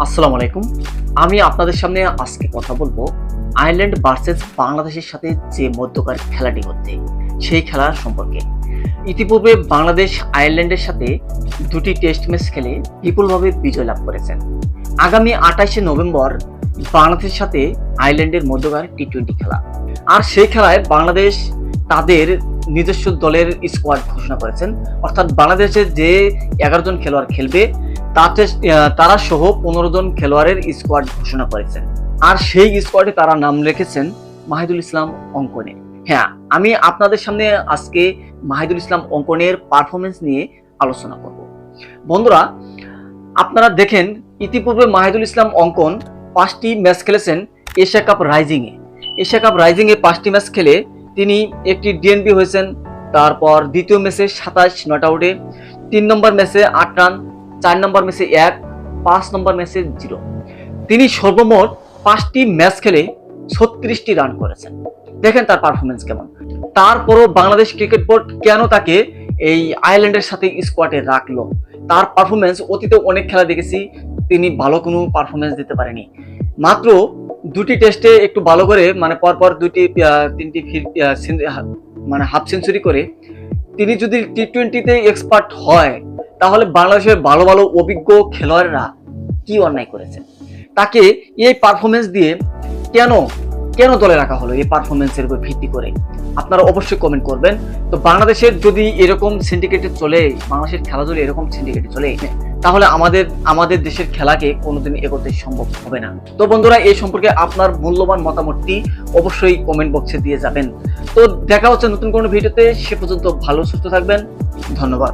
আসসালামু আলাইকুম। আমি আপনাদের সামনে আজকে কথা বলবো আয়ারল্যান্ড ভার্সেস বাংলাদেশের সাথে যে মধ্যকার খেলাটি হচ্ছে সেই খেলার সম্পর্কে। ইতিপূর্বে বাংলাদেশ আয়ারল্যান্ডের সাথে দুটি টেস্ট ম্যাচ খেলে বিপুলভাবে বিজয় লাভ করেছেন। আগামী 28শে নভেম্বর বাংলাদেশের সাথে আয়ারল্যান্ডের মধ্যকার টি-20 খেলা। আর সেই খেলায় বাংলাদেশ তাদের নিজস্ব দলের স্কোয়াড ঘোষণা করেছেন, অর্থাৎ বাংলাদেশের যে 11 জন খেলোয়াড় খেলবে তাতে তারা সহ 15 জন খেলোয়াড়ের স্কোয়াড ঘোষণা করেছেন। আর সেই স্কোয়াডে তারা নাম রেখেছেন মাহিদুল ইসলাম অঙ্কনে। হ্যাঁ, আমি আপনাদের সামনে আজকে মাহিদুল ইসলাম অঙ্কনের পারফরমেন্স নিয়ে আলোচনা করব। বন্ধুরা, আপনারা দেখেন ইতিপূর্বে মাহিদুল ইসলাম অঙ্কন 5টি ম্যাচ খেলেছেন এশিয়া কাপ রাইজিংয়ে 5টি ম্যাচ খেলে তিনি একটি ডিএনপি হয়েছেন। তারপর দ্বিতীয় ম্যাচে 27 নট আউটে, 3 নম্বর ম্যাচে 8 রান, 4 নম্বর ম্যাচে 1, 5 নম্বর ম্যাচে 0। তিনি সর্বমোট 5টি ম্যাচ খেলে 36টি রান করেছেন। দেখেন তার পারফরমেন্স কেমন। তারপরও বাংলাদেশ ক্রিকেট বোর্ড কেন তাকে এই আয়ারল্যান্ডের সাথে স্কোয়াডে রাখলো? তার পারফরমেন্স অতীতে অনেক খেলা দেখেছি, তিনি ভালো কোনো পারফরমেন্স দিতে পারেনি। মাত্র 2টি টেস্টে একটু ভালো করে পরপর 3টি হাফ সেঞ্চুরি করে তিনি যদি টি-20তে এক্সপার্ট হয়, তাহলে বাংলাদেশের ভালো ভালো অভিজ্ঞ খেলোয়াড়রা কি অন্যায় করেছে? তাকে এই পারফরমেন্স দিয়ে কেন দলে রাখা হলো? এই পারফরমেন্সের উপর ভিত্তি করে আপনারা অবশ্যই কমেন্ট করবেন। তো বাংলাদেশের যদি এরকম সিন্ডিকেটে চলে, বাংলাদেশের খেলা যদি এরকম সিন্ডিকেটে চলে, তাহলে আমাদের দেশের খেলাকে কোনোদিন এগোতে সম্ভব হবে না। তো বন্ধুরা, এই সম্পর্কে আপনার মূল্যবান মতামতটি অবশ্যই কমেন্ট বক্সে দিয়ে যাবেন। তো দেখা হচ্ছে নতুন কোনো ভিডিওতে। সে পর্যন্ত ভালো সুস্থ থাকবেন। ধন্যবাদ।